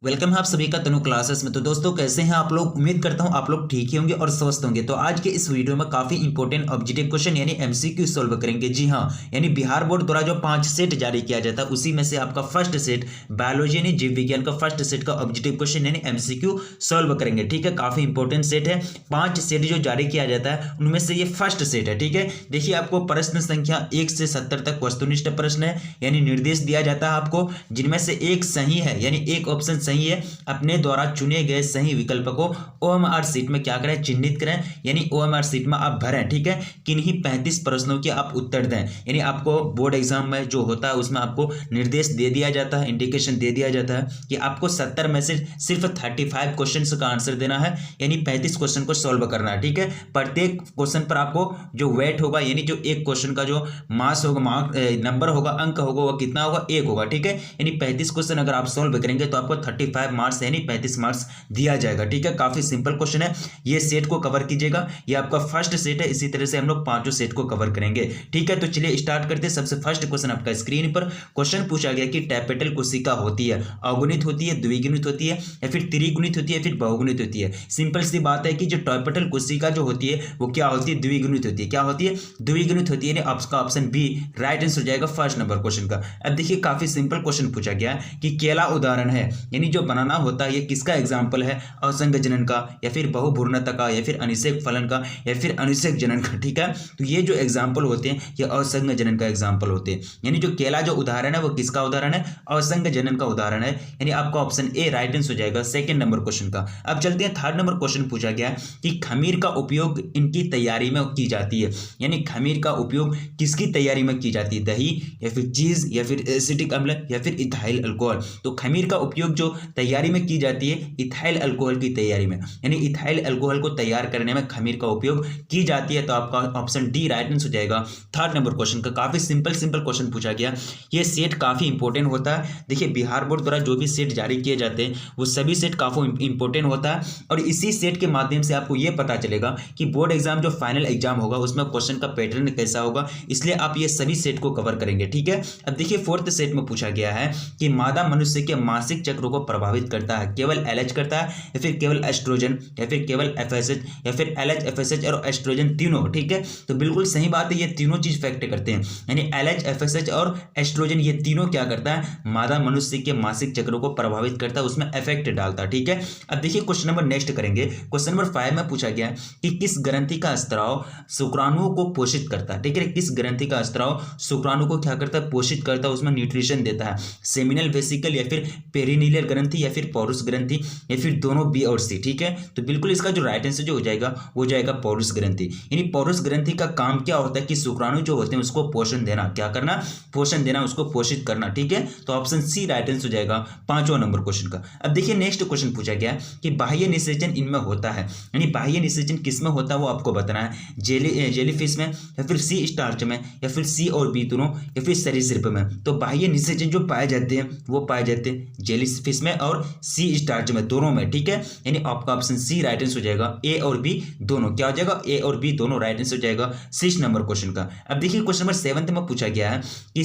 Welcome है आप सभी का तनु क्लासेस में। तो दोस्तों कैसे हैं आप लोग। उम्मीद करता हूं आप लोग ठीक ही होंगे और स्वस्थ होंगे। तो आज के इस वीडियो में काफी इंपॉर्टेंट ऑब्जेक्टिव क्वेश्चन यानी एमसीक्यू सॉल्व करेंगे। जी हां, यानी बिहार बोर्ड द्वारा जो 5 सेट जारी किया जाता है उसी में से आपका फर्स्ट सेट बायोलॉजी यानी जीव विज्ञान का फर्स्ट सेट का ऑब्जेक्टिव क्वेश्चन यानी एमसीक्यू सॉल्व करेंगे। ठीक है, काफी इंपॉर्टेंट सेट है। 5 सेट जो जारी किया जाता है उनमें से ये फर्स्ट सेट है। ठीक है, देखिए आपको प्रश्न संख्या 1 से 70 तक वस्तुनिष्ठ प्रश्न है, यानी निर्देश दिया जाता है आपको, जिनमें से एक सही है यानी एक ऑप्शन सही है। अपने द्वारा चुने गए सही विकल्प को ओएमआर सीट में क्या करें, चिन्हित करें, यानी ओएमआर सीट में आप भरें। ठीक है, किन्हीं 35 प्रश्नों के आप उत्तर दें। यानी आपको बोर्ड एग्जाम में जो होता है उसमें आपको निर्देश दे दिया जाता है, इंडिकेशन दे दिया जाता है कि आपको 70 में से सिर्फ 35 क्वेश्चन का आंसर देना है, यानी 35 क्वेश्चन को सॉल्व करना है। ठीक है, प्रत्येक क्वेश्चन पर आपको जो वेट होगा यानी जो एक क्वेश्चन का जो मार्क्स होगा, नंबर होगा, अंक होगा, वो कितना होगा, 1 होगा। ठीक है, यानी 35 क्वेश्चन अगर आप सॉल्व करेंगे तो आपको 35 मार्क्स यानी 35 मार्क्स दिया जाएगा। ठीक है, काफी सिंपल क्वेश्चन है। ये सेट को कवर कीजिएगा, ये आपका फर्स्ट सेट है। इसी तरह से हम लोग 5 सेट को कवर करेंगे। ठीक है, तो चलिए स्टार्ट करते हैं। सबसे फर्स्ट क्वेश्चन आपका स्क्रीन पर क्वेश्चन पूछा गया कि टैपेटल कोशिका होती है, अगुणित होती है, द्विगुणित होती है या फिर त्रिगुणित होती है, फिर बहुगुणित होती है। सिंपल सी बात है कि जो टैपेटल कोशिका जो होती है वो क्या होती है, द्विगुणित होती है। क्या होती है, द्विगुणित होती है। आपका ऑप्शन बी राइट आंसर हो जाएगा फर्स्ट नंबर क्वेश्चन का। अब देखिए काफी सिंपल क्वेश्चन पूछा गया है कि केला उदाहरण है, यानी जो बनाना होता है ये किसका एग्जाम्पल है, असंग जनन का या फिर बहुभ्रूणता का या फिर अनिषेक फलन का या फिर अनिषेक जनन का। ठीक है, तो ये जो एग्जाम्पल होते हैं ये असंग जनन का एग्जाम्पल होते हैं। यानी जो केला जो उदाहरण है वो किसका उदाहरण है, असंग जनन का उदाहरण है। यानी आपका ऑप्शन ए राइट आंसर हो जाएगा सेकंड नंबर क्वेश्चन का। अब चलते हैं थर्ड नंबर क्वेश्चन पूछा गया है कि खमीर का उपयोग इनकी तैयारी में की जाती है, यानी खमीर का उपयोग किसकी तैयारी में की जाती है, दही या फिर चीज या फिर एसिटिक अम्ल या फिर इथाइल अल्कोहल। तो खमीर का उपयोग जो तैयारी में की जाती है इथाइल अल्कोहल की तैयारी में, यानी इथाइल अल्कोहल को तैयार करने में खमीर का उपयोग की जाती है। तो आपका ऑप्शन डी राइट आंसर हो जाएगा थर्ड नंबर क्वेश्चन का। काफी सिंपल क्वेश्चन पूछा गया। ये सेट काफी इंपॉर्टेंट होता है। देखिए बिहार बोर्ड द्वारा जो भी सेट जारी किए जाते हैं वो सभी सेट काफी इंपॉर्टेंट होता है, और इसी सेट के माध्यम से आपको यह पता चलेगा कि बोर्ड एग्जाम जो फाइनल एग्जाम होगा उसमें क्वेश्चन का पैटर्न कैसा होगा, इसलिए आप ये सभी सेट को कवर करेंगे। ठीक है, अब देखिए फोर्थ सेट में पूछा गया है कि मादा मनुष्य के मासिक चक्र को प्रभावित करता है, केवल एलएच करता है या फिर केवल एस्ट्रोजन या फिर केवल एफएसएच या फिर एलएच एफएसएच और एस्ट्रोजन तीनों। ठीक है, तो बिल्कुल सही बात है, ये तीनों चीज फैक्ट करते हैं, यानी एलएच एफएसएच और एस्ट्रोजन ये तीनों क्या करता है, मादा मनुष्य के मासिक चक्र को प्रभावित करता है, उसमें इफेक्ट डालता है। ठीक है, अब देखिए क्वेश्चन नंबर नेक्स्ट करेंगे। क्वेश्चन नंबर 5 में पूछा गया कि किस ग्रंथि का स्त्राव शुक्राणुओं को पोषित करता है। ठीक है, किस ग्रंथि का स्त्राव शुक्राणु को क्या करता है, पोषित करता है, उसमें न्यूट्रिशन देता है, सेमिनल वेसिकल या फिर पेरिनीलियल ग्रंथि या फिर पौरुष ग्रंथि या फिर दोनों बी और सी। ठीक है, तो बिल्कुल इसका जो राइट आंसर जो हो जाएगा वो जाएगा पौरुष ग्रंथि। यानी पौरुष ग्रंथि का काम क्या होता है कि शुक्राणु जो होते हैं उसको पोषण देना, क्या करना, पोषण देना, उसको पोषित करना। ठीक है, तो ऑप्शन सी राइट आंसर हो जाएगा 5वां नंबर क्वेश्चन का। अब देखिए नेक्स्ट क्वेश्चन पूछा गया कि बाह्य निषेचन इनमें होता है, यानी बाह्य निषेचन किसमें होता है वो आपको बताना है, जेलीफिश में या फिर सी स्टार्च में या फिर सी और बी दोनों या फिर सरीसृप में। तो बाह्य निषेचन जो पाए जाते हैं वो पाए जाते हैं जेलीफिश में और सी स्टार्च में, दोनों में। ठीक है, यानी आपका ऑप्शन सी राइट आंसर हो जाएगा, ए और बी दोनों क्या हो जाएगा, ए और बी दोनों राइट आंसर हो जाएगा 6 नंबर क्वेश्चन का। अब देखिए क्वेश्चन नंबर 7 में पूछा गया है कि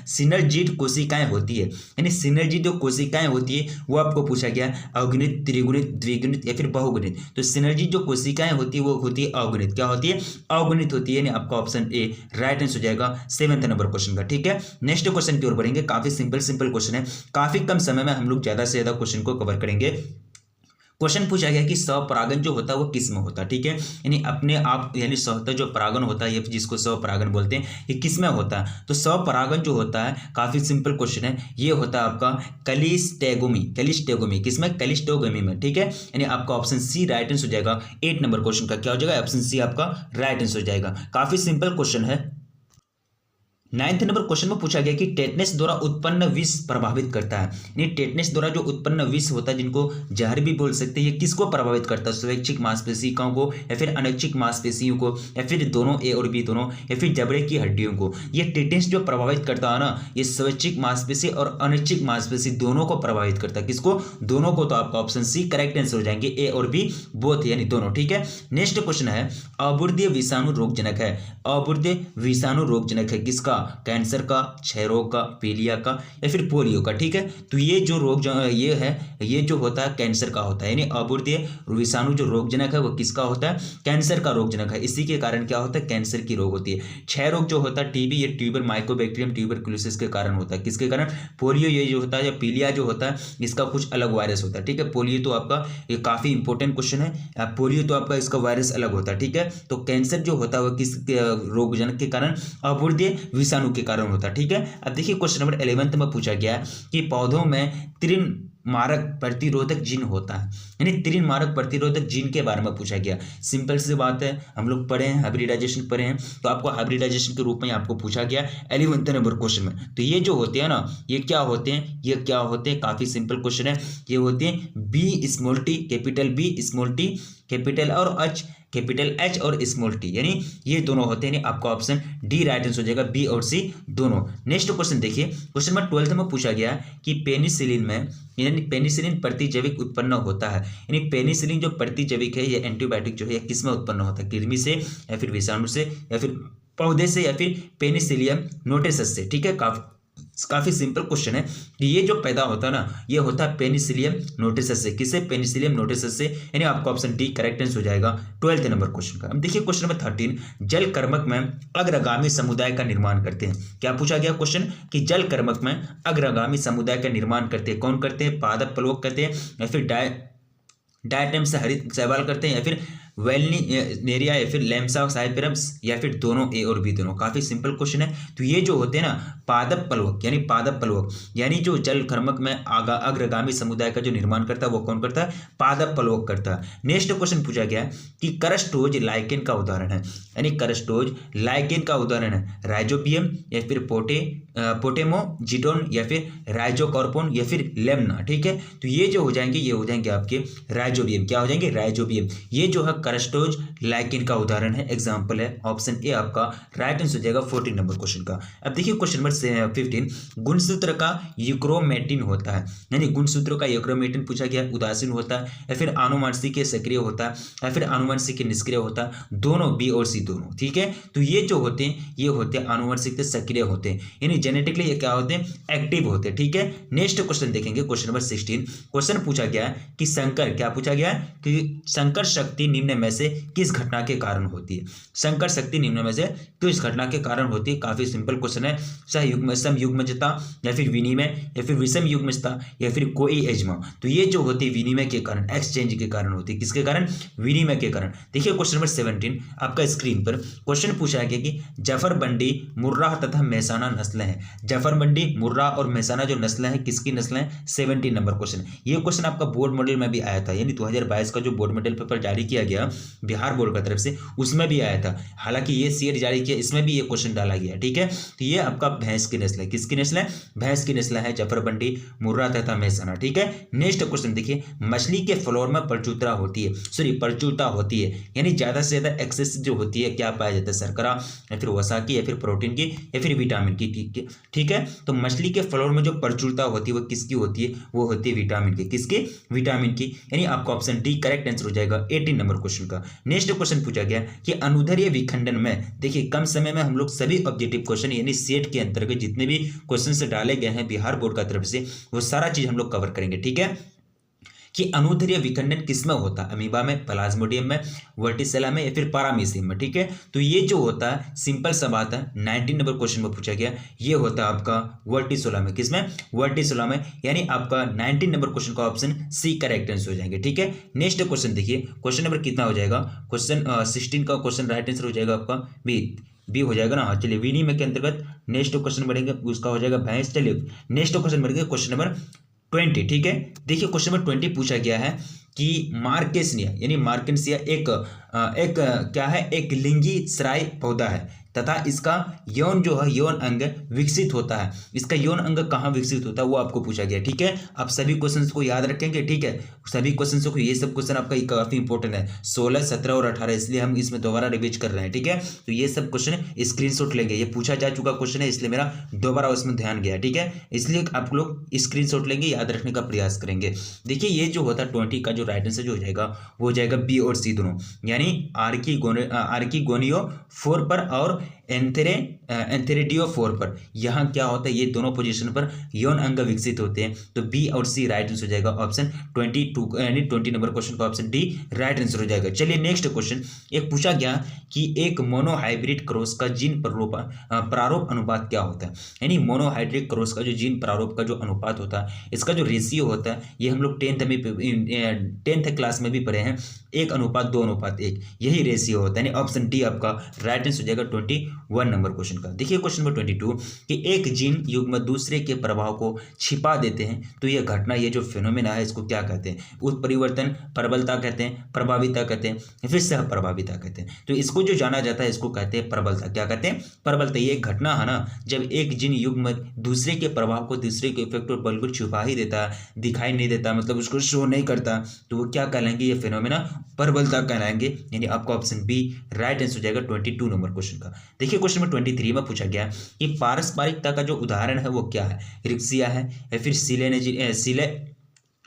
सिनर्जिड कोशिकाएं होती है, यानी सिनर्जिड जो कोशिकाएं होती है वो आपको पूछा गया है अगुणित, त्रिगुणित, द्विगुणित या फिर बहुगुणित। तो सिनर्जिड जो कोशिकाएं होती है वो होती है अगुणित, क्या होती है, अगुणित होती है, यानी आपका ऑप्शन ए राइट आंसर हो जाएगा 7 नंबर क्वेश्चन का। ठीक है, नेक्स्ट क्वेश्चन की ओर बढ़ेंगे। काफी सिंपल क्वेश्चन है, काफी कम समय में हम लोग ज्यादा से ज्यादा क्वेश्चन को कवर करेंगे। क्वेश्चन पूछा गया कि स्वपरागन जो होता है वो किस में होता है। ठीक है, यानी अपने आप यानी स्वतः जो परागन होता है ये जिसको स्वपरागन बोलते हैं ये किस में होता है। तो स्वपरागन जो होता है काफी सिंपल क्वेश्चन है, ये होता है आपका कलिस्टेगोमी, कलिस्टेगोमी किसमें, कलिस्टोगोमी में। ठीक है, यानी आपका ऑप्शन सी राइट आंसर हो जाएगा 8 नंबर क्वेश्चन का। क्या हो जाएगा, ऑप्शन सी आपका राइट आंसर हो जाएगा। काफी सिंपल क्वेश्चन है। 9th नंबर क्वेश्चन में पूछा गया कि टेटनेस द्वारा उत्पन्न विष प्रभावित करता है, यानी टेटनेस द्वारा जो उत्पन्न विष होता है जिनको जहर भी बोल सकते हैं, ये किसको प्रभावित करता है, स्वैच्छिक मांसपेशियों को या फिर अनैच्छिक मांसपेशियों को या फिर दोनों, ए और बी दोनों, या फिर जबड़े की हड्डियों को। ये टेटनेस जो प्रभावित करता है ना, ये स्वैच्छिक मांसपेशी और अनैच्छिक मांसपेशी दोनों को प्रभावित करता है। किसको, दोनों को। तो आपका ऑप्शन सी करेक्ट आंसर हो जाएंगे, ए और बी बोथ यानी दोनों। ठीक है, नेक्स्ट क्वेश्चन है अबुर्दीय विषाणु रोगजनक है, अबुर्दीय विषाणु रोगजनक है किसका, कैंसर का, क्षय रोग का, पीलिया का या फिर पोलियो का। ठीक है, तो ये जो रोग ये है, ये जो होता है कैंसर का होता है, यानी अबोर्दीय विषाणु जो रोगजनक है वो किसका होता है, कैंसर का रोगजनक है। इसी के कारण क्या होता है, कैंसर की रोग होती है। क्षय रोग जो होता है टीबी, ये ट्यूबर माइकोबैक्टीरियम ट्यूबरकुलोसिस के कारण होता है। किसके कारण, पोलियो ये जो होता है या पीलिया जो होता है इसका कुछ अलग वायरस होता है। ठीक है, पोलियो तो आपका ये काफी इंपॉर्टेंट क्वेश्चन है, पोलियो तो आपका इसका वायरस अलग होता है। ठीक है, तो कैंसर जो होता है वो किस रोगजनक के कारण, अबोर्दीय विषाणु के कारण होता है। ठीक है, अब देखिए क्वेश्चन नंबर 11 में पूछा गया है कि पौधों में त्रिमारक प्रतिरोधक जीन होता है, यानी त्रिमारक प्रतिरोधक जीन के बारे में पूछा गया। सिंपल सी बात है, हम लोग पढ़े हैं हाइब्रिडाइजेशन पढ़े हैं, तो आपको हाइब्रिडाइजेशन के रूप में आपको पूछा गया 11वें नंबर क्वेश्चन में। तो ये जो होते हैं ना, ये क्या होते हैं, ये क्या होते हैं, काफी सिंपल क्वेश्चन है। ये होते हैं B small T capital B small T capital और एच कैपिटल एच और स्मॉल टी, यानी ये दोनों होते हैं। आपका ऑप्शन डी राइट आंसर हो जाएगा, बी और सी दोनों। नेक्स्ट क्वेश्चन देखिए, क्वेश्चन नंबर 12 में पूछा गया कि पेनिसिलिन में, यानी पेनिसिलिन प्रतिजैविक उत्पन्न होता है, यानी पेनिसिलिन जो प्रतिजैविक है ये एंटीबायोटिक जो है ये किस में उत्पन्न होता है, कृमि से या फिर विषाणु से या फिर पौधे से या फिर पेनिसिलियम नोटेसस से। ठीक है, काफी सिंपल क्वेश्चन है कि ये जो पैदा होता है ना, ये होता है पेनिसिलियम नोटेसस से। किससे, पेनिसिलियम नोटेसस से, यानी आपका ऑप्शन डी करेक्ट आंसर हो जाएगा 12वें नंबर क्वेश्चन का। अब देखिए क्वेश्चन नंबर 13, जल कर्मक में अग्रगामी समुदाय का निर्माण करते हैं। क्या पूछा गया क्वेश्चन कि जल कर्मक में अग्रगामी समुदाय का निर्माण करते हैं, कौन करते हैं, पादप प्लवक करते हैं या फिर डायटम से हरित शैवाल करते हैं या फिर वेलनेरिया या फिर लैम्सा साइपेरम्स या फिर दोनों, ए और बी दोनों। काफी सिंपल क्वेश्चन है। तो ये जो होते हैं ना पादप प्लवक, यानी पादप प्लवक, यानी जो जल कर्मक में अग्रगामी समुदाय का जो निर्माण करता है वो कौन करता है, पादप प्लवक करता है। नेक्स्ट क्वेश्चन पूछा गया कि करस्टोज लाइकेन का उदाहरण है, यानी करस्टोज लाइकेन का उदाहरण है राइजोबियम या फिर पोटेमोजिटोन या फिर राइजोकॉर्पोन या फिर लेमना। ठीक है, तो ये जो हो जाएंगे, ये हो जाएंगे आपके राइजोबियम। क्या हो जाएंगे, राइजोबियम। ये जो है करस्टोज लाइकेन का उदाहरण है, एग्जांपल है। ऑप्शन ए आपका राइट आंसर हो जाएगा 14 नंबर क्वेश्चन का। अब देखिए क्वेश्चन नंबर 15, गुणसूत्र का यूक्रोमेटिन होता है, यानी गुणसूत्र का यूक्रोमेटिन पूछा गया, उदासीन होता है या फिर आनुवंशिक के सक्रिय होता है या फिर आनुवंशिक के निष्क्रिय होता है, दोनों, बी और सी दोनों। ठीक है, तो ये जो होते हैं ये होते हैं आनुवंशिक से सक्रिय होते हैं, यानी जेनेटिकली ये क्या होते हैं, एक्टिव होते हैं। ठीक है, नेक्स्ट क्वेश्चन देखेंगे, क्वेश्चन नंबर 16, क्वेश्चन पूछा गया है कि संकर, क्या पूछा गया है कि संकर शक्ति निम्न में से किस घटना के कारण होती है, संकर शक्ति निम्न में से किस घटना के कारण होती है। काफी सिंपल क्वेश्चन है, समयुग्मजता या फिर विनिमय या फिर विषम युग्मजता या फिर कोई एजमा। तो ये जो होती है विनिमय के कारण, एक्सचेंज के कारण होती है, किसके कारण, विनिमय के कारण। देखिए क्वेश्चन नंबर 17 आपका स्क्रीन पर क्वेश्चन पूछा गया कि जफरबंदी, मुर्राह तथा मेहसाना नस्लें हैं। जफरबंदी, मुर्राह और मेहसाना जो नस्लें हैं किसकी नस्लें हैं, 17 नंबर क्वेश्चन। ये क्वेश्चन आपका बोर्ड मॉडल में भी आया था, यानी 2022 का जो बोर्ड मॉडल पेपर जारी किया गया बिहार बोर्ड की तरफ से, उसमें भी आया था। हालांकि ये सीएट जारी किया, इसमें भी ये क्वेश्चन डाला गया। ठीक है, तो ये आपका भैंस की नस्ल है, किसकी नस्ल है, भैंस की नस्ल है जफरबंदी, मुर्रा तथा मेहसाना। ठीक है, नेक्स्ट क्वेश्चन देखिए, मछली के फ्लोर में प्रचुरता होती है, प्रचुरता होती है, यानी ज्यादा से ज्यादा एक्सेस जो होती है, क्या पाया जाता है, शर्करा या फिर वसा की या फिर प्रोटीन की या फिर विटामिन की। ठीक है, तो मछली के फ्लोर में जो प्रचुरता होती है वो किसकी होती है, वो होती है विटामिन की, किसकी, विटामिन की, यानी आपका ऑप्शन डी करेक्ट आंसर हो जाएगा 18 नंबर क्वेश्चन का। नेक्स्ट क्वेश्चन पूछा गया कि अनुदैर्ध्य विखंडन में, देखिए कम समय में हम लोग सभी ऑब्जेक्टिव क्वेश्चन यानी सेट के अंतर्गत जितने भी क्वेश्चन से डाले गए हैं बिहार बोर्ड का तरफ से, वो सारा चीज हम लोग कवर करेंगे। ठीक है, कि अनुदैर्ध्य विखंडन किसमें होता है, अमीबा में, प्लाज्मोडियम में, वर्टिसेला में या फिर पैरामीशियम में। ठीक है, तो ये जो होता है सिंपल सा बात है, 19 नंबर क्वेश्चन में पूछा गया, ये होता है आपका वर्टिसोला में, किसमें, वर्टिसोला में, यानी आपका 19 नंबर क्वेश्चन का ऑप्शन सी करेक्ट आंसर हो जाएंगे। ठीक है, नेक्स्ट क्वेश्चन देखिए, क्वेश्चन नंबर कितना हो जाएगा, क्वेश्चन 16 का क्वेश्चन राइट आंसर हो जाएगा आपका बी हो जाएगा ना। चलिए, विनिमय के अंतर्गत नेक्स्ट क्वेश्चन बढ़ेंगे, उसका हो जाएगा भैंस। चलिए नेक्स्ट क्वेश्चन बढ़ेगा, क्वेश्चन नंबर 20। ठीक है, देखिए क्वेश्चन नंबर 20 पूछा गया है कि मार्केसिया, यानी मार्केसिया एक क्या है, एक लिंगी सराय पौधा है तथा इसका यौन जो है, यौन अंग विकसित होता है। इसका यौन अंग कहाँ विकसित होता है वो आपको पूछा गया। ठीक है, आप सभी क्वेश्चंस को याद रखेंगे। ठीक है, सभी क्वेश्चंस को, ये सब क्वेश्चन आपका काफी इंपॉर्टेंट है, 16, 17 और 18, इसलिए हम इसमें दोबारा रिवीज कर रहे हैं। ठीक है, तो ये सब क्वेश्चन स्क्रीनशॉट लेंगे, ये पूछा जा चुका क्वेश्चन है, इसलिए मेरा दोबारा उसमें ध्यान गया। ठीक है, इसलिए आप लोग स्क्रीनशॉट लेंगे, याद रखने का प्रयास करेंगे। देखिए ये जो होता है 20 का जो राइट आंसर जो हो जाएगा वो हो जाएगा बी और सी दोनों, यानी आर्किगोनियो 4 पर और एंथेरेडियोफोर पर यहाँ क्या होता है, ये दोनों पोजीशन पर यौन अंग विकसित होते हैं। तो बी और सी राइट आंसर हो जाएगा ऑप्शन 22 यानी 20 नंबर क्वेश्चन का ऑप्शन डी राइट आंसर हो जाएगा। चलिए नेक्स्ट क्वेश्चन, एक पूछा गया कि एक मोनोहाइब्रिड क्रॉस का जीन प्रारूप अनुपात क्या होता है। यानी मोनोहाइब्रिड क्रॉस का जो जीन प्रारूप का जो अनुपात होता है, इसका जो रेशियो होता है, ये हम लोग 10th क्लास में भी पढ़े हैं, 1:2:1, यही रेशियो होता है। यानी ऑप्शन डी आपका राइट आंसर हो जाएगा 21 नंबर क्वेश्चन का। देखिए क्वेश्चन नंबर 22 कि एक जीन युग्म दूसरे के प्रभाव को छिपा देते हैं, तो यह घटना, ये जो फिनोमेना है, इसको क्या कहते हैं? उत्परिवर्तन, प्रबलता कहते हैं, प्रभाविता कहते हैं, या फिर सह प्रभाविता कहते हैं। तो इसको जो जाना जाता है, इसको कहते हैं प्रबलता। क्या कहते हैं? प्रबलता। ये एक घटना है ना, जब एक जीन युग्म दूसरे के प्रभाव को, दूसरे के इफेक्ट और बल को छुपा ही देता है, दिखाई नहीं देता, मतलब उसको शो नहीं करता, तो वो क्या कहलाएंगे? ये फिनोमेना प्रबलता कहलाएंगे। यानी आपका ऑप्शन बी राइट आंसर हो जाएगा 22 नंबर क्वेश्चन का। देखिए क्वेश्चन नंबर 23 में पूछा गया कि पारस्परिकता का जो उदाहरण है वो क्या है? रिक्सिया है, या फिर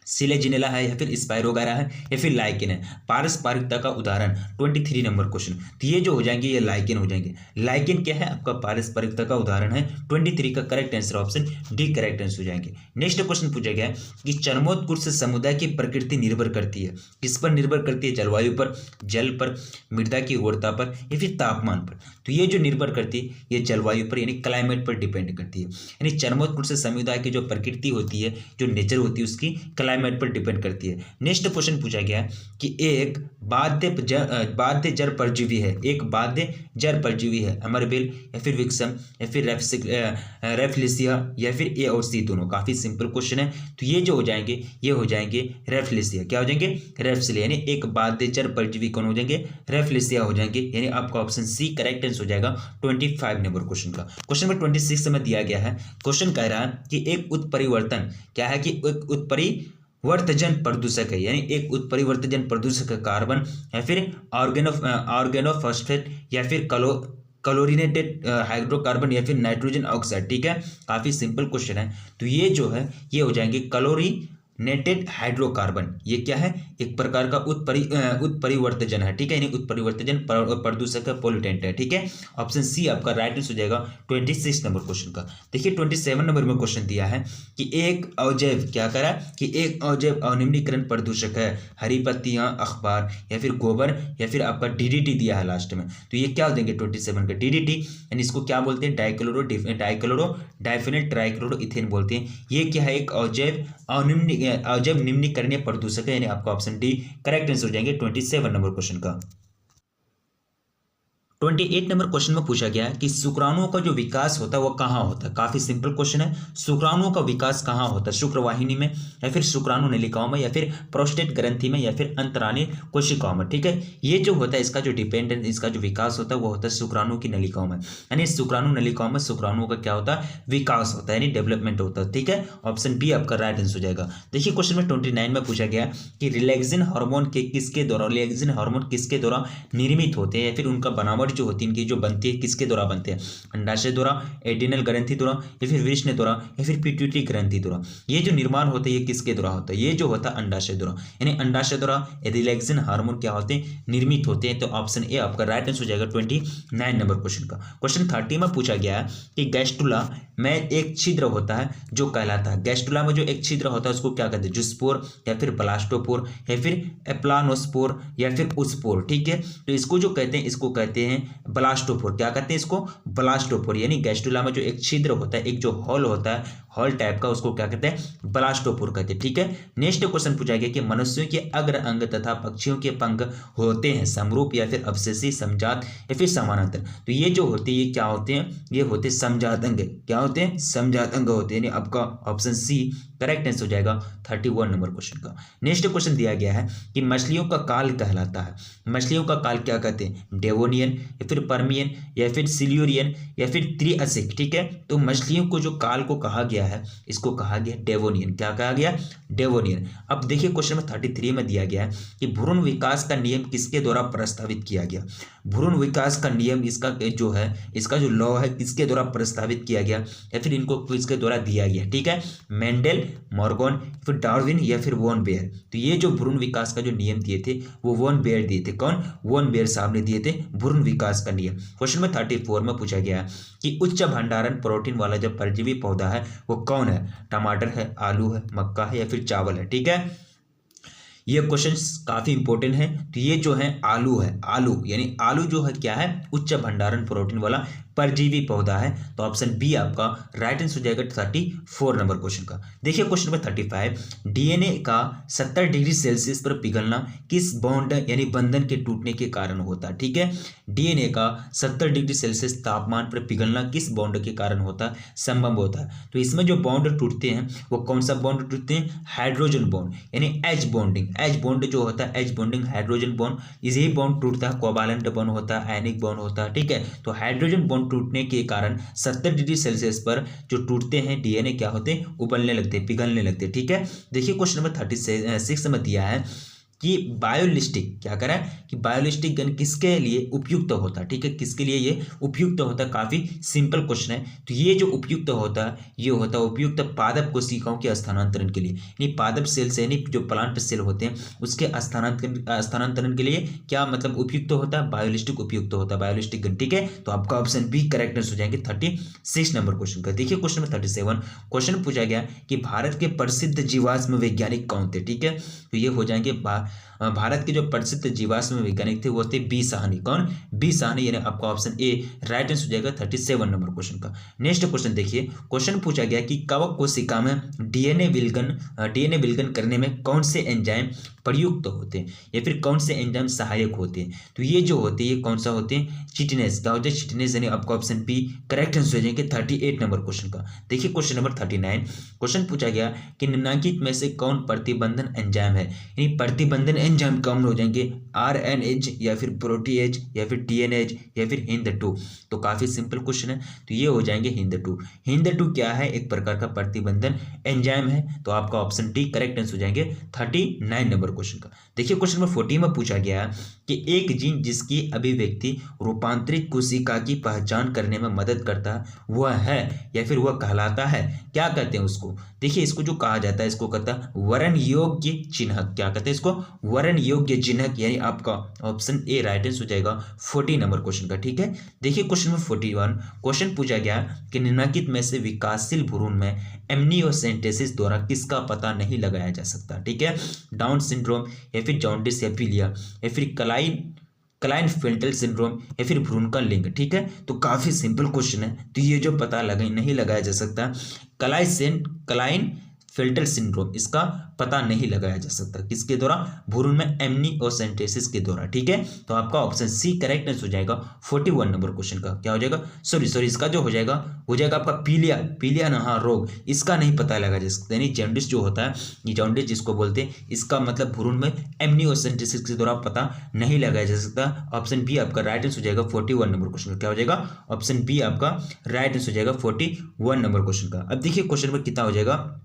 सिलेजिनेला है, या फिर स्पाइरोगारा है, या फिर लाइकेन है। पारस्परिकता का उदाहरण 23 नंबर क्वेश्चन, तो ये जो हो जाएंगे ये लाइकेन हो जाएंगे। लाइकेन क्या है? आपका पारस्परिकता का उदाहरण है। 23 का correct answer option D correct answer हो जाएंगे। नेक्स्ट क्वेश्चन पूछा गया कि चरमोत्कर्ष समुदाय की प्रकृति निर्भर करती है, किस पर निर्भर करती है? जलवायु पर, जल पर, मृदा की उर्वरता पर, या फिर तापमान पर। तो ये जो निर्भर करती है, ये जलवायु पर यानी क्लाइमेट पर डिपेंड करती है। यानी चरमोत्कर्ष समुदाय की जो प्रकृति होती है, जो नेचर होती है, उसकी क्लाइमेट पर डिपेंड करती है। नेक्स्ट क्वेश्चन पूछा गया कि एक बाध्य जड़ परजीवी है, एक बाध्य जड़ परजीवी है, अमरबेल, या फिर विक्सम, या फिर रेफ्लिसिया, या फिर ए और सी दोनों। काफी सिंपल क्वेश्चन है। तो ये जो हो जाएंगे, ये हो जाएंगे रेफ्लिसिया। क्या हो जाएंगे? रेफ्लिसिया। यानी एक बाध्य जड़ परजीवी कौन हो जाएंगे? रेफ्लिसिया हो जाएंगे। यानी आपका ऑप्शन सी करेक्ट आंसर हो जाएगा 25 नंबर क्वेश्चन का। क्वेश्चन नंबर 26 में दिया गया है, क्वेश्चन कह रहा है कि एक उत्परिवर्तन क्या है? कि एक उत्परिवर्तजन प्रदूषक है, यानी एक उत्परिवर्तजन प्रदूषक कार्बन, या फिर ऑर्गेनोफॉस्फेट, या फिर क्लोरीनेटेड हाइड्रोकार्बन, या फिर नाइट्रोजन ऑक्साइड। ठीक है, काफी सिंपल क्वेश्चन है। तो ये जो है ये हो जाएंगे क्लोरीनेटेड हाइड्रोकार्बन। ये क्या है? एक प्रकार का उत्परिवर्तजन है। ठीक है, यानी उत्परिवर्तजन प्रदूषक है, पोल्यूटेंट है। ठीक है, ऑप्शन सी आपका राइट आंसर हो जाएगा 26 नंबर क्वेश्चन का। देखिए 27 नंबर में क्वेश्चन दिया है कि एक अवजैव क्या करा कि एक अवजैव अनिम्नीकरण प्रदूषक है, हरी पत्तियां, अखबार, या फिर गोबर, या फिर आपका डीडीटी दिया है लास्ट में। तो ये क्या देंगे 27 का? डीडीटी। यानी इसको क्या बोलते हैं? डाइक्लोरो डाइफेनिल ट्राइक्लोरो इथेन बोलते हैं। ये क्या है? एक अवजैव निम्नीकरणीय प्रदूषक है। यानी आपका ऑप्शन डी करेक्ट आंसर हो जाएंगे 27 नंबर क्वेश्चन का। 28 नंबर क्वेश्चन में पूछा गया है कि शुक्राणुओं का जो विकास होता है वो कहाँ होता है? काफी सिंपल क्वेश्चन है। शुक्राणुओं का विकास कहाँ होता है? शुक्रवाहिनी में, या फिर शुक्राणु नलिकाओं में, या फिर प्रोस्टेट ग्रंथि में, या फिर अंतरानी कोशिकाओं में। ठीक है, ये जो होता है इसका जो डिपेंडेंट, इसका जो विकास होता है वो होता है शुक्राणु की नलिकाओं में। यानी शुक्राणु नलिकाओं में शुक्राणुओं का क्या होता है? विकास होता है, यानी डेवलपमेंट होता है। ठीक है, ऑप्शन बी आपका राइट आंसर हो जाएगा। देखिए क्वेश्चन में 29 में पूछा गया कि रिलैक्सिन हार्मोन किसके द्वारा निर्मित होते हैं, या फिर उनका बनावट जो होती है, इनकी जो बनती है, किसके द्वारा बनते हैं? अंडाशय द्वारा, एड्रिनल ग्रंथि द्वारा, या फिर वृषण द्वारा, या फिर पिट्यूटरी ग्रंथि द्वारा। ये जो निर्माण होता है ये किसके द्वारा होता है? ये जो होता है अंडाशय द्वारा। यानी अंडाशय द्वारा रिलैक्सिन हार्मोन क्या होते हैं? निर्मित होते हैं। तो ऑप्शन ए आपका राइट आंसर हो जाएगा 29 नंबर क्वेश्चन का। क्वेश्चन 30 में पूछा गया है कि गैस्ट्रुला में एक छिद्र होता है जो कहलाता है, गैस्ट्रुला में जो एक छिद्र होता है उसको क्या कहते हैं? जुस्पोर, या फिर ब्लास्टोपोर, या फिर एप्लानोस्पोर, या फिर उस्पोर। ठीक है, तो इसको जो कहते हैं, इसको कहते हैं ब्लास्टोपोर। क्या कहते हैं इसको? ब्लास्टोपोर। यानी गैस्ट्रुला में जो एक छिद्र होता है, एक जो हॉल होता है, हॉल टाइप का, उसको क्या कहते हैं? ब्लास्टोपोर कहते हैं। ठीक है, नेक्स्ट क्वेश्चन पूछा गया कि मनुष्यों के अग्र अंग तथा पक्षियों के पंख होते हैं समरूप, या फिर अवशेषी, समजात, या फिर समानांतर। तो ये जो होते हैं ये क्या होते हैं? ये होते हैं समजात अंग। क्या होते हैं? समजात अंग होते हैं। यानी आपका ऑप्शन सी करेक्ट आंसर हो जाएगा 31 नंबर क्वेश्चन का। नेक्स्ट क्वेश्चन दिया गया है कि मछलियों का काल कहलाता है, मछलियों का काल क्या कहते हैं? डेवोनियन, या फिर पर्मियन, या फिर सिल्यूरियन, या फिर त्रिअसिक। ठीक है, तो मछलियों को जो काल को कहा गया है, इसको कहा गया डेवोनियन। क्या कहा गया? डेवोनियन। अब देखिए क्वेश्चन में 33 में दिया गया है कि भ्रूण विकास का नियम किसके द्वारा प्रस्तावित किया गया? भ्रूण विकास का नियम, इसका जो है, इसका जो लॉ है, किसके द्वारा प्रस्तावित किया गया, या फिर इनको किसके द्वारा दिया गया? ठीक है, मेंडल मॉर्गन, फिर डार्विन या फिर वॉन बेयर। तो ये जो भ्रूण विकास का जो नियम दिए थे वो वॉन बेयर दिए थे। कौन? वॉन बेयर साहब ने दिए थे भ्रूण विकास का नियम। क्वेश्चन नंबर 34 में पूछा गया कि उच्च भंडारण प्रोटीन वाला जो परजीवी पौधा है वो कौन है? टमाटर है, आलू है, मक्का है या फिर चावल है। ठीक है, ये क्वेश्चन काफी इंपॉर्टेंट है। तो ये जो है आलू है, आलू यानी आलू जो है क्या है? उच्च भंडारण प्रोटीन वाला परजीवी पौधा है। तो ऑप्शन बी आपका राइट आंसर हो जाएगा 34 नंबर क्वेश्चन का। देखिए क्वेश्चन नंबर 35, डीएनए का 70 डिग्री सेल्सियस पर पिघलना किस बॉन्ड यानी बंधन के टूटने के कारण होता है? ठीक है, डीएनए का 70 डिग्री सेल्सियस तापमान पर पिघलना किस बॉन्ड के कारण होता है? संभव होता है। तो इसमें जो बॉन्ड टूटते हैं वो कौन सा बॉन्ड टूटते हैं? हाइड्रोजन बॉन्ड यानी एच बॉन्डिंग। एच बॉन्ड जो होता है, एच बॉन्डिंग हाइड्रोजन बॉन्ड, यही बॉन्ड टूटता है। कोवालेंट बॉन्ड होता है, आयनिक बॉन्ड होता है। ठीक है, तो हाइड्रोजन बॉन्ड टूटने के कारण 70 डिग्री सेल्सियस पर जो टूटते हैं डीएनए क्या होते हैं? उबलने लगते हैं, पिघलने लगते हैं। ठीक है, देखिए क्वेश्चन नंबर 36 में दिया है कि बायोलिस्टिक क्या करा है कि बायोलिस्टिक गन किसके लिए उपयुक्त होता है? ठीक है, किसके लिए ये उपयुक्त होता है? काफी सिंपल क्वेश्चन है। तो ये जो उपयुक्त होता है ये होता है उपयुक्त पादप कोशिकाओं के स्थानांतरण के लिए, यानी पादप सेल से यानी जो प्लांट सेल होते हैं उसके स्थानांतरण के लिए क्या मतलब उपयुक्त होता है? बायोलिस्टिक उपयुक्त होता है, बायोलिस्टिक गन। ठीक है, तो आपका ऑप्शन बी करेक्ट आंसर हो जाएंगे 36 नंबर क्वेश्चन का। देखिए क्वेश्चन नंबर 37, क्वेश्चन पूछा गया कि भारत के प्रसिद्ध जीवाश्म वैज्ञानिक कौन थे? ठीक है, तो ये हो जाएंगे भारत के जो प्रसिद्ध जीवाश्म वैज्ञानिक थे वो थे बी साहनी। कौन? बी साहनी, यानी आपका ऑप्शन ए राइट आंसर हो जाएगा 37 नंबर क्वेश्चन का। नेक्स्ट क्वेश्चन देखिए, क्वेश्चन पूछा गया कि कवक कोशिका में डीएनए विलगन करने में कौन से एंजाइम प्रयुक्त होते हैं या फिर कौन से एंजाइम सहायक होते हैं? तो ये जो होते हैं ये कौन सा होते हैं? चिटिनेस। क्या होता है? चिटिनेस, यानी आपका ऑप्शन बी करेक्ट आंसर हो जाएंगे 38 नंबर क्वेश्चन का। देखिए क्वेश्चन नंबर 39, क्वेश्चन पूछा गया कि निम्नलिखित में से कौन प्रतिबंधन एंजाइम है? यानी प्रतिबंधन एंजाइम कौन हो जाएंगे? आरएनएज या फिर प्रोटीएज या फिर टीएनएज या फिर HindII। तो काफी सिंपल क्वेश्चन है, तो ये हो जाएंगे HindII। HindII क्या है? एक प्रकार का प्रतिबंधन एंजाइम है। तो आपका ऑप्शन डी करेक्ट आंसर हो जाएंगे 39 नंबर क्वेश्चन का। देखिए क्वेश्चन नंबर 40 में पूछा गया कि एक जीन जिसकी अभिव्यक्ति रूपांतरित कोशिका की पहचान करने में मदद करता है वह है या फिर वह कहलाता है, क्या कहते हैं उसको? देखिए इसको जो कहा जाता है इसको कहता है वरण योग्य चिन्हक। क्या कहते हैं इसको? वरण योग्य चिन्हक, यानी आपका ऑप्शन ए राइट आंसर हो जाएगा 40 नंबर क्वेश्चन का। ठीक है, देखिए क्वेश्चन नंबर 41, क्वेश्चन पूछा गया कि निम्नलिखित में से विकासशील भ्रूण में एमनियोसेंटेसिस द्वारा किसका पता नहीं लगाया जा सकता? ठीक है, डाउन सिंड्रोम या फिर जॉन्डिस या फिलिया या फिर क्लाइनफेल्टर सिंड्रोम या फिर भ्रूण का लिंग। ठीक है, तो काफी सिंपल क्वेश्चन है। तो ये जो पता नहीं लगाया जा सकता क्लाइनफेल्टर सिंड्रोम, इसका पता नहीं लगाया जा सकता किसके द्वारा? भ्रूण में एमनियोसेंटेसिस के द्वारा। ठीक है, तो आपका ऑप्शन सी करेक्ट आंसर हो जाएगा 41 नंबर क्वेश्चन का। क्या हो जाएगा? सॉरी इसका जो हो जाएगा आपका पीलिया ना, हाँ, रोग, इसका नहीं पता लगाया जा सकता। यानी जॉन्डिस जो होता है, ये जॉन्डिस जिसको बोलते हैं, इसका मतलब भ्रूण में एमनियोसेंटेसिस के द्वारा पता नहीं लगाया जा सकता। ऑप्शन बी आपका राइट आंसर हो जाएगा 41 नंबर क्वेश्चन का। क्या हो जाएगा? ऑप्शन बी आपका राइट आंसर हो जाएगा 41 नंबर क्वेश्चन का। अब देखिए क्वेश्चन नंबर कितना हो जाएगा?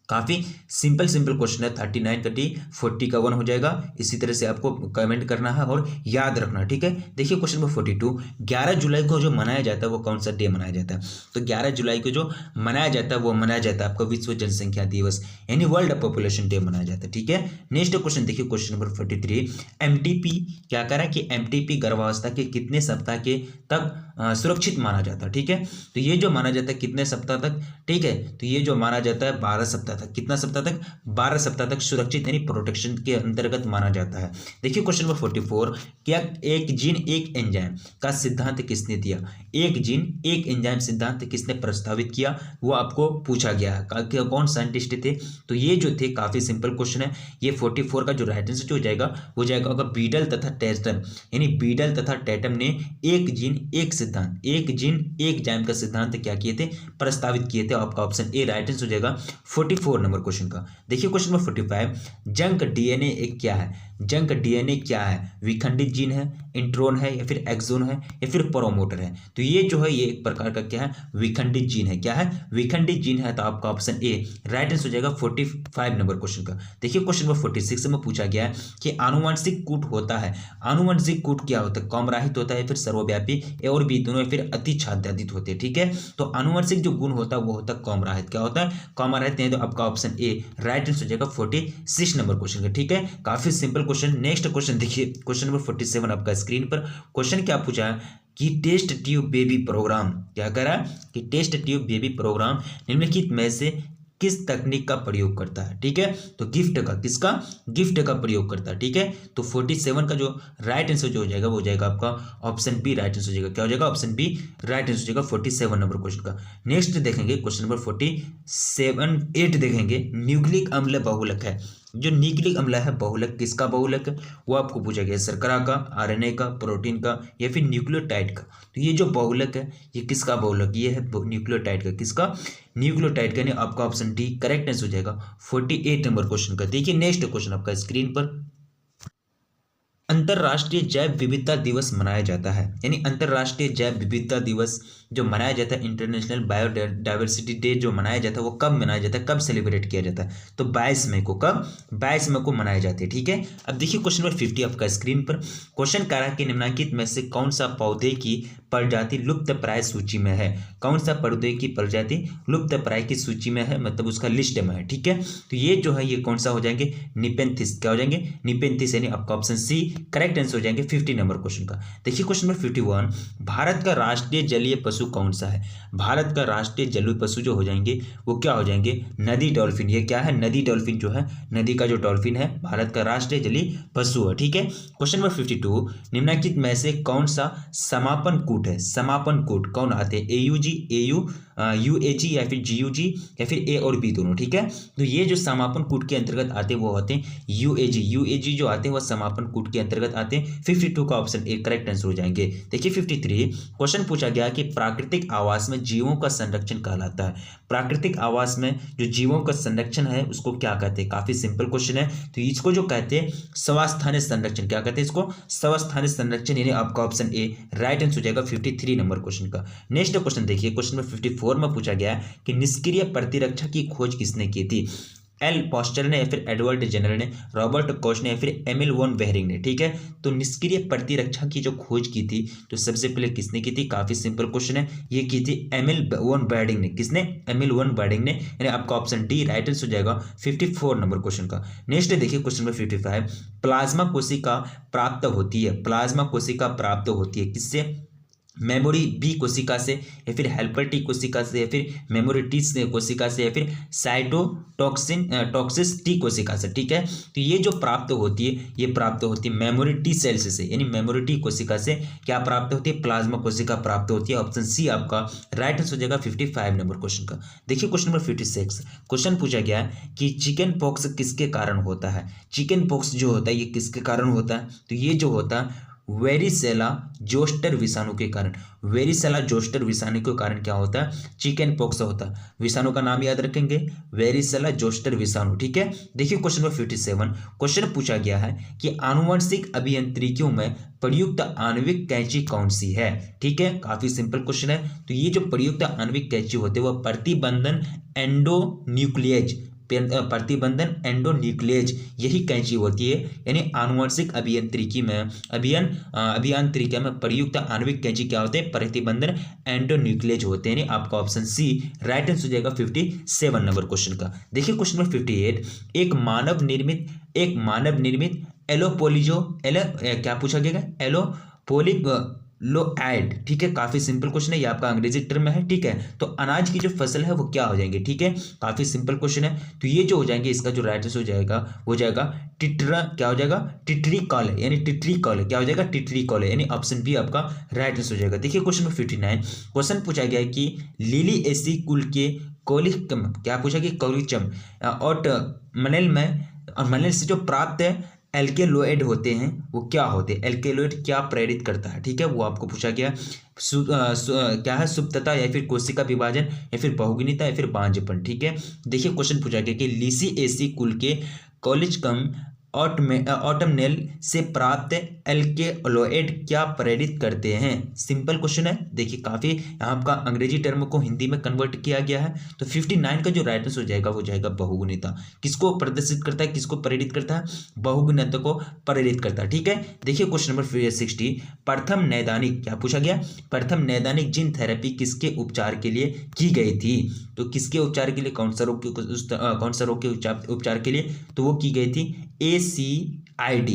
काफी सिंपल क्वेश्चन है। 39 का 40 का 1 हो जाएगा। इसी तरह से आपको कमेंट करना है और याद रखना। ठीक है, देखिए क्वेश्चन नंबर 42, 11 जुलाई को जो मनाया जाता है वो कौन सा डे मनाया जाता है? तो 11 जुलाई को जो मनाया जाता है वो मनाया जाता है आपका विश्व जनसंख्या दिवस, यानी वर्ल्ड पॉपुलेशन डे मनाया जाता है। ठीक है, नेक्स्ट क्वेश्चन देखिए क्वेश्चन नंबर 43, एमटीपी क्या कह रहा है कि एमटीपी गर्भावस्था के कितने सप्ताह के तक सुरक्षित माना जाता है? ठीक है, तो ये जो माना जाता है कितने सप्ताह तक? ठीक है, तो ये जो माना जाता है 12 सप्ताह तक। कितना सप्ताह तक? 12 सप्ताह तक सुरक्षित यानी प्रोटेक्शन के अंतर्गत माना जाता है। देखिए क्वेश्चन नंबर 44, क्या एक जीन एक एंजाइम का सिद्धांत किसने दिया? एक जीन एक एंजाइम सिद्धांत किसने प्रस्तावित किया वो आपको पूछा गया है। कौन साइंटिस्ट थे? तो ये जो थे काफी सिंपल क्वेश्चन है। ये 44 का जो राइट आंसर जो हो जाएगा वो जाएगा बीडल तथा टैटम, यानी बीडल तथा टैटम ने एक जीन एक एंजाइम का सिद्धांत क्या किए थे? प्रस्तावित किए थे। आपका ऑप्शन ए राइट आंसर हो जाएगा 44 नंबर क्वेश्चन का। देखिए क्वेश्चन नंबर 45, जंक डीएनए एक क्या है? जंक डीएनए क्या है, विखंडित जीन है, इंट्रोन है या फिर एक्सोन है या फिर प्रोमोटर है। तो ये जो है ये एक प्रकार का क्या है, विखंडित जीन है। क्या है, विखंडित जीन है। तो आपका ऑप्शन ए राइट आंसर हो जाएगा 45 नंबर क्वेश्चन का। देखिए क्वेश्चन नंबर 46 में पूछा गया है कि आनुवंशिक कूट होता है, आनुवंशिक कूट क्या होता है, कमराहित होता है, फिर सर्वव्यापी, ए और बी दोनों, या फिर अतिच्छादित होते हैं। ठीक है, तो आनुवंशिक जो गुण होता है वो होता है कमराहित। क्या होता है, कमराहित नहीं। तो आपका ऑप्शन ए राइट आंसर हो जाएगा 46 नंबर क्वेश्चन का। ठीक है, काफी सिंपल क्वेश्चन। नेक्स्ट क्वेश्चन देखिए, क्वेश्चन नंबर 47 आपका स्क्रीन पर। क्वेश्चन क्या पूछा है कि टेस्ट ट्यूब बेबी प्रोग्राम, क्या करा कि टेस्ट ट्यूब बेबी प्रोग्राम निम्नलिखित में से किस तकनीक का प्रयोग करता है। ठीक है, तो गिफ्ट का, किसका, गिफ्ट का प्रयोग करता है। ठीक है, तो 47 का जो राइट आंसर जो हो जाएगा वो हो जाएगा आपका ऑप्शन बी राइट आंसर हो जाएगा। क्या हो जाएगा, ऑप्शन बी राइट आंसर हो जाएगा 47 नंबर क्वेश्चन का। नेक्स्ट देखेंगे क्वेश्चन नंबर 8 देखेंगे, न्यूक्लिक अम्ल बहुलक है। जो न्यूक्लिक अम्ल है बहुलक, किसका बहुलक है वो आपको पूछा गया, शर्करा का, आरएनए का, प्रोटीन का या फिर न्यूक्लियोटाइड का। तो ये जो बहुलक है ये किसका बहुलक, ये है न्यूक्लियोटाइड का। किसका, न्यूक्लियोटाइड का। यानी आपका ऑप्शन डी करेक्ट आंसर हो जाएगा 48 नंबर क्वेश्चन का। देखिए नेक्स्ट क्वेश्चन आपका स्क्रीन पर। अंतर्राष्ट्रीय जैव विविधता दिवस मनाया जाता है, यानी अंतर्राष्ट्रीय जैव विविधता दिवस जो मनाया जाता है, इंटरनेशनल बायोडाइवर्सिटी डे जो मनाया जाता है वो कब मनाया जाता है, कब सेलिब्रेट किया जाता है, तो 22 मई को। कब, 22 मई को मनाया जाता है। ठीक है, अब देखिए क्वेश्चन नंबर 50 आपका स्क्रीन पर। क्वेश्चन कह रहा है कि निम्नलिखित में से कौन सा पौधे की प्रजाति लुप्त प्राय सूची में है, कौन सा पौधे की प्रजाति लुप्त प्राय की सूची में है, मतलब उसका लिस्ट में है। ठीक है, तो ये जो है ये कौन सा हो जाएंगे, निपेंथिस। क्या हो जाएंगे, निपेंथिस। यानी आपका ऑप्शन सी करेक्ट आंसर हो जाएंगे 50 नंबर क्वेश्चन का। देखिए क्वेश्चन नंबर 51, भारत का राष्ट्रीय जलीय पशु कौन सा है। भारत का राष्ट्रीय जलीय पशु जो हो जाएंगे वो क्या हो जाएंगे, नदी डॉल्फिन। ये क्या है, नदी डॉल्फिन जो है, नदी का जो डॉल्फिन है भारत का राष्ट्रीय जलीय पशु है। ठीक है, क्वेश्चन नंबर 52, निम्नलिखित में से कौन सा समापन कूट है, समापन कूट कौन आते हैं, एयूजी, यूएजी या फिर जीयूजी या फिर ए और बी दोनों। ठीक है, तो ये जो समापन कूट के अंतर्गत आते हैं वो होते हैं यूएजी। यूएजी जो आते हैं वो समापन कूट के अंतर्गत आते हैं। 52 का ऑप्शन ए करेक्ट आंसर हो जाएंगे। देखिए 53 क्वेश्चन पूछा गया कि प्राकृतिक आवास में जीवों का संरक्षण कहलाता है। प्राकृतिक आवास में जो जीवों का संरक्षण है उसको क्या कहते हैं, काफी सिंपल क्वेश्चन है। तो इसको जो कहते हैं स्वस्थानीय संरक्षण। क्या कहते हैं इसको, स्वस्थानीय संरक्षण। यानी आपका ऑप्शन ए राइट आंसर हो जाएगा 53 नंबर क्वेश्चन का। नेक्स्ट क्वेश्चन देखिए, क्वेश्चन नंबर 54 में पूछा गया है कि निष्क्रिय प्रतिरक्षा की खोज किसने की थी। एल पॉस्टर ने या फिर एडवर्ड जेनर ने, रॉबर्ट कोच ने या फिर एमिल वॉन बेहरिंग ने। ठीक है, तो निष्क्रिय प्रतिरक्षा की जो खोज की थी तो सबसे पहले किसने की थी, काफी सिंपल क्वेश्चन है, ये की थी एमिल वॉन बेहरिंग ने। किसने, एमिल वॉन बेहरिंग ने। यानी आपका ऑप्शन डी राइट आंसर हो जाएगा 54 नंबर क्वेश्चन का। नेक्स्ट देखिए क्वेश्चन नंबर 55, प्लाज्मा कोशिका प्राप्त होती है, प्लाज्मा कोशिका प्राप्त होती है किससे, मेमोरी बी कोशिका से या फिर हेल्पर टी कोशिका से या फिर मेमोरी टी कोशिका से या फिर साइटोटॉक्सिन टॉक्सिस टी कोशिका से। ठीक है, तो ये जो प्राप्त होती है ये प्राप्त होती है मेमोरी टी सेल्स से, यानी मेमोरी टी कोशिका से क्या प्राप्त होती है, प्लाज्मा कोशिका प्राप्त होती है। ऑप्शन सी आपका राइट आंसर हो जाएगा 55 नंबर क्वेश्चन का। देखिए क्वेश्चन नंबर 56, क्वेश्चन पूछा गया कि चिकन पॉक्स किसके कारण होता है। चिकन पॉक्स जो होता है ये किसके कारण होता है, तो ये जो होता है वेरिसेला जोस्टर विषाणु के कारण। वेरिसेला जोस्टर विषाणु के कारण क्या होता है, चिकन पॉक्स होता है। विषाणु का नाम याद रखेंगे, वेरिसेला जोस्टर विषाणु। ठीक है, देखिए क्वेश्चन नंबर 57, क्वेश्चन पूछा गया है कि आनुवंशिक अभियांत्रिकियों में प्रयुक्त आणविक कैंची कौन सी है। ठीक है, काफी सिंपल क्वेश्चन है। तो ये जो प्रयुक्त आणविक कैंची होते हैं वह प्रतिबंधन एंडोन्यूक्लियेज, प्रतिबंधन एंडोन्यूक्लियेज यही कैंची होती है। यानी आनुवंशिक अभियांत्रिकी में अभियांत्रिकी में प्रयुक्त आणविक कैंची क्या होते हैं, प्रतिबंधन एंडोन्यूक्लियेज होते हैं। यानी आपका ऑप्शन सी राइट आंसर हो जाएगा 57 नंबर क्वेश्चन का। देखिए क्वेश्चन नंबर 58, एक मानव निर्मित क्या पूछा गया, एलोपोलिक ठीक है, काफी सिंपल क्वेश्चन है, ये आपका अंग्रेजी टर्म है। ठीक है, तो अनाज की जो फसल है वो क्या हो जाएंगे। ठीक है, काफी सिंपल क्वेश्चन है। तो ये जो हो जाएंगे इसका जो राइट आंसर हो जाएगा वो जाएगा क्या हो जाएगा, टिट्रिकॉल, यानी टिट्रिकॉल क्या हो जाएगा, टिट्रिकॉल, यानी ऑप्शन बी आपका राइट आंसर हो जाएगा। देखिए क्वेश्चन नंबर 59, क्वेश्चन पूछा गया है कि लिलिएसी कुल के कोलिकम, क्या पूछा गया, कोलिचम और मनेल में, और मनेल से जो प्राप्त है एल्केलॉइड होते हैं वो क्या होते हैं, एल्केलॉइड क्या प्रेरित करता है। ठीक है, वो आपको पूछा गया। क्या है, सुप्तता या फिर कोशिका विभाजन या फिर बहुगुणिता या फिर बांझपन। ठीक है, देखिए क्वेश्चन पूछा गया कि लिसिएसी कुल के कोलिचम ऑटमनेल से प्राप्त एल्केलॉइड क्या प्रेरित करते हैं? सिंपल क्वेश्चन है। देखिए काफ़ी यहाँ का अंग्रेजी टर्म को हिंदी में कन्वर्ट किया गया है। तो 59 का जो राइट आंसर हो जाएगा वो जाएगा बहुगुणिता। किसको प्रदर्शित करता है, किसको प्रेरित करता है? बहुगुणिता को प्रेरित करता है। ठीक है, देखिए क्वेश्चन नंबर 60, प्रथम नैदानिक, क्या पूछा गया? प्रथम नैदानिक जीन थेरेपी किसके उपचार के लिए की गई थी? तो किसके उपचार के लिए, कौन सा रोग के उपचार के लिए? तो वो की गई थी ACID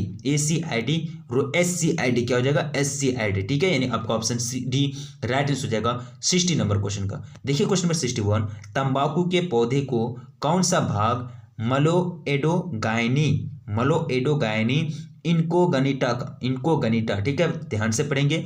क्या हो जाएगा? SCID। ठीक है, यानी आपका ऑप्शन डी राइट आंसर हो जाएगा 60 नंबर क्वेश्चन का। देखिए क्वेश्चन नंबर 61, तंबाकू के पौधे को कौन सा भाग मलोएडोगायनी इनकोगनिटा, ठीक है, ध्यान से पढ़ेंगे,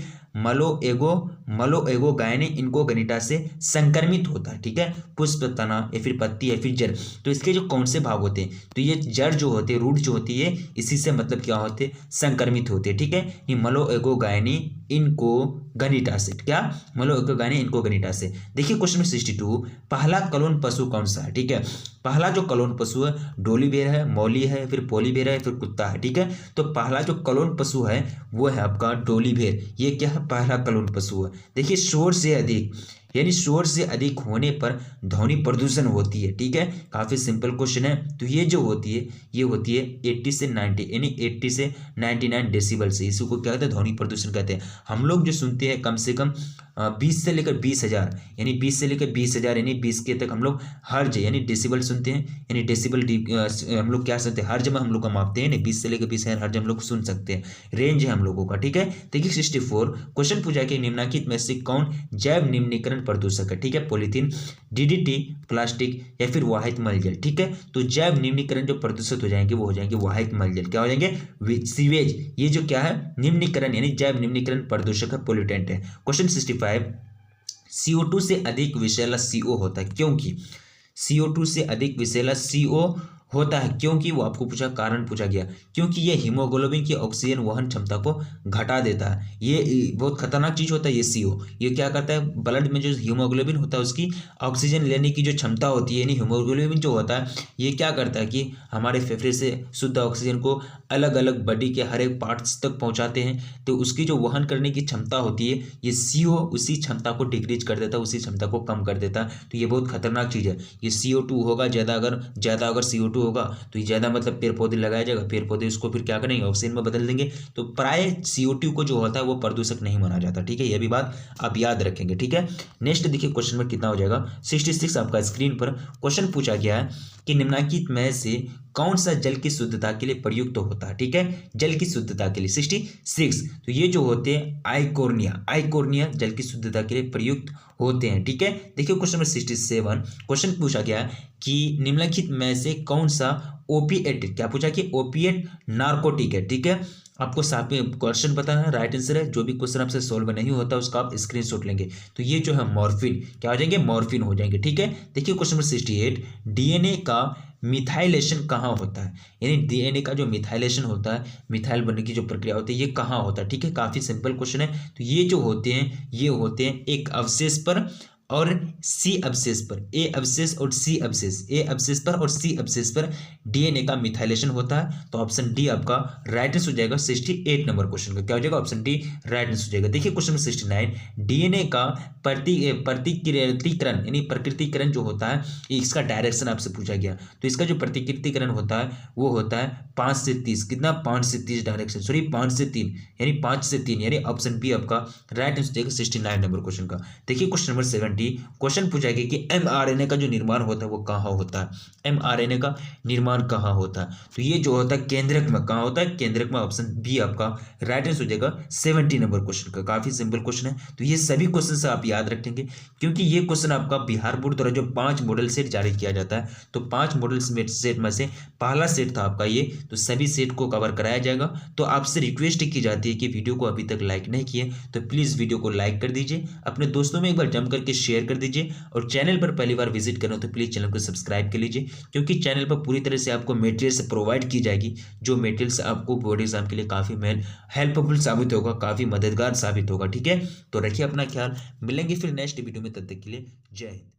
मलोएगोगायनी इनकोगनिटा से संक्रमित होता है। ठीक है, पुष्प, तना या फिर पत्ती या फिर जड़। तो इसके जो कौन से भाग होते हैं? तो ये जड़ जो होते हैं, रूट जो होती है, इसी से मतलब क्या होते हैं? संक्रमित होते हैं। ठीक है, ये मलोएगोगायनी इनकोगनिटा से, क्या? मलोएगोगायनी इनकोगनिटा से। देखिए क्वेश्चन 62, पहला क्लोन पशु कौन सा है? ठीक है, पहला जो क्लोन पशु है डोली बेर है, मौली है, फिर पोली बेर है, फिर कुत्ता है। ठीक है, तो पहला जो क्लोन पशु है वो है आपका डोली बेर। ये क्या है? पहला क्लोन पशु है। देखिए शोर से अधिक, यानी शोर से अधिक होने पर ध्वनि प्रदूषण होती है। ठीक है, काफी सिंपल क्वेश्चन है। तो ये जो होती है, ये होती है 80 से 90, यानी 80 से 99 डेसिबल से। इसी को क्या कहते हैं? ध्वनि प्रदूषण कहते हैं। हम लोग जो सुनते हैं कम से कम 20 से लेकर 20,000, यानी 20 से लेकर 20,000, यानी 20 के तक हम लोग हर्ज यानी डेसिबल सुनते हैं। यानी डेसिबल हम लोग क्या सुनते हैं? हर्ज में हम लोग का मापते हैं, 20 से लेकर 20,000 हर्ज हम लोग सुन सकते हैं। रेंज है हम लोगों का। ठीक है, देखिए 64 क्वेश्चन पूछा कि निम्नलिखित में से कौन जैव निम्नीकरण प्रदूषक है? ठीक है, पॉलीथीन, DDT, प्लास्टिक या फिर वाहित मलजल। ठीक है, तो जैव निम्नीकरण जो प्रदूषित हो जाएंगे वो हो जाएंगे वाहित मलजल। क्या हो जाएंगे? सीवेज। ये जो क्या है? निम्नीकरण यानी जैव निम्नीकरण प्रदूषक है, पोल्यूटेंट है। क्वेश्चन 65, CO2 से अधिक विषैला CO होता है, क्योंकि CO2 से अधिक विषैला CO होता है, क्योंकि वो आपको पूछा, कारण पूछा गया, क्योंकि ये हीमोग्लोबिन की ऑक्सीजन वहन क्षमता को घटा देता है। ये बहुत खतरनाक चीज होता है ये CO। ये क्या करता है? ब्लड में जो हीमोग्लोबिन होता है उसकी ऑक्सीजन लेने की जो क्षमता होती है, यानी हीमोग्लोबिन जो होता है ये क्या करता है कि हमारे फेफड़े से शुद्ध ऑक्सीजन को अलग अलग बॉडी के हर एक पार्ट्स तक पहुँचाते हैं। तो उसकी जो वहन करने की क्षमता होती है, ये CO उसी क्षमता को डिक्रीज कर देता है, उसी क्षमता को कम कर देता है। तो ये बहुत खतरनाक चीज़ है। ये CO2 होगा ज़्यादा, अगर CO2 होगा तो ये ज़्यादा मतलब पेड़ पौधे लगाया जाएगा, पेड़ पौधे उसको फिर क्या करेंगे? ऑक्सीजन में बदल देंगे। तो प्राय CO2 को जो होता है वो प्रदूषक नहीं माना जाता। ठीक है, यह भी बात आप याद रखेंगे। ठीक है, नेक्स्ट देखिए क्वेश्चन में कितना हो जाएगा? 66 आपका स्क्रीन पर क्वेश्चन पूछा गया है कि निम्नलिखित में से कौन सा जल की शुद्धता के लिए प्रयुक्त होता है? ठीक है, जल की शुद्धता के लिए 66, तो ये जो होते हैं आइकोर्निया जल की शुद्धता के लिए प्रयुक्त होते हैं। ठीक है, देखिए क्वेश्चन नंबर 67 क्वेश्चन पूछा गया कि निम्नलिखित में से कौन सा ओपिएट, क्या पूछा कि ओपिएट नार्कोटिक है। ठीक है, आपको साथ में क्वेश्चन बताना है, राइट आंसर है। जो भी क्वेश्चन आपसे सॉल्व नहीं होता उसका आप स्क्रीनशॉट लेंगे। तो ये जो है मॉर्फिन, क्या हो जाएंगे? मॉर्फिन हो जाएंगे। ठीक है, देखिए क्वेश्चन नंबर 68, DNA का मिथाइलेशन कहाँ होता है? यानी DNA का जो मिथाइलेशन होता है, मिथाइल बनने की जो प्रक्रिया होती है, ये कहाँ होता है? ठीक है, काफी सिंपल क्वेश्चन है। तो ये जो होते हैं, ये होते हैं एक अवशेष पर और C अवशेष पर, A अवशेष और C अवशेष, A अवशेष पर और C अवशेष पर DNA का मिथाइलेशन होता है। तो ऑप्शन डी आपका राइट आंसर हो जाएगा 68 नंबर क्वेश्चन का। क्या हो जाएगा? ऑप्शन डी राइट आंसर हो जाएगा। देखिए क्वेश्चन 69, DNA का प्रतिकृतिकरण यानी प्रकृतिकरण जो होता है, इसका डायरेक्शन आपसे पूछा गया। तो इसका जो प्रतिकृतिकरण होता है वो होता है 5 से 30, कितना? 5 से 30 डायरेक्शन, सॉरी 5 से 3, यानी 5 से 3, यानी ऑप्शन बी आपका राइट आंसर हो जाएगा 69 नंबर क्वेश्चन का। देखिए क्वेश्चन नंबर 70, क्वेश्चन पूछा गया कि mRNA का जो निर्माण होता है वो कहाँ होता है? mRNA का निर्माण कहाँ होता है? तो ये जो होता है केंद्रक में, कहाँ होता है? केंद्रक में। ऑप्शन बी आपका राइट आंसर हो जाएगा 70 नंबर क्वेश्चन का। काफी सिंपल क्वेश्चन है। तो ये सभी क्वेश्चन से आप याद रखेंगे, क्योंकि ये क्वेश्चन आपका बिहार बोर्ड द्वारा जो 5 मॉडल सेट जारी किया जाता है, तो 5 मॉडल सेट में से पहला सेट था आपका ये, तो सभी सेट को कवर कराया जाएगा। तो आपसे रिक्वेस्ट की जाती है कि वीडियो को अभी तक लाइक नहीं किए तो प्लीज वीडियो को लाइक कर दीजिए, अपने दोस्तों में एक बार जम करके शेयर कर दीजिए, और चैनल पर पहली बार विजिट करें तो प्लीज चैनल को सब्सक्राइब कर लीजिए, क्योंकि चैनल पर पूरी तरह से आपको मटेरियल्स प्रोवाइड की जाएगी, जो मटेरियल्स आपको बोर्ड एग्जाम के लिए काफी हेल्पफुल साबित होगा, काफी मददगार साबित होगा। ठीक है, तो रखिए अपना ख्याल, मिलेंगे फिर नेक्स्ट वीडियो में, तब तक के लिए जय हिंद।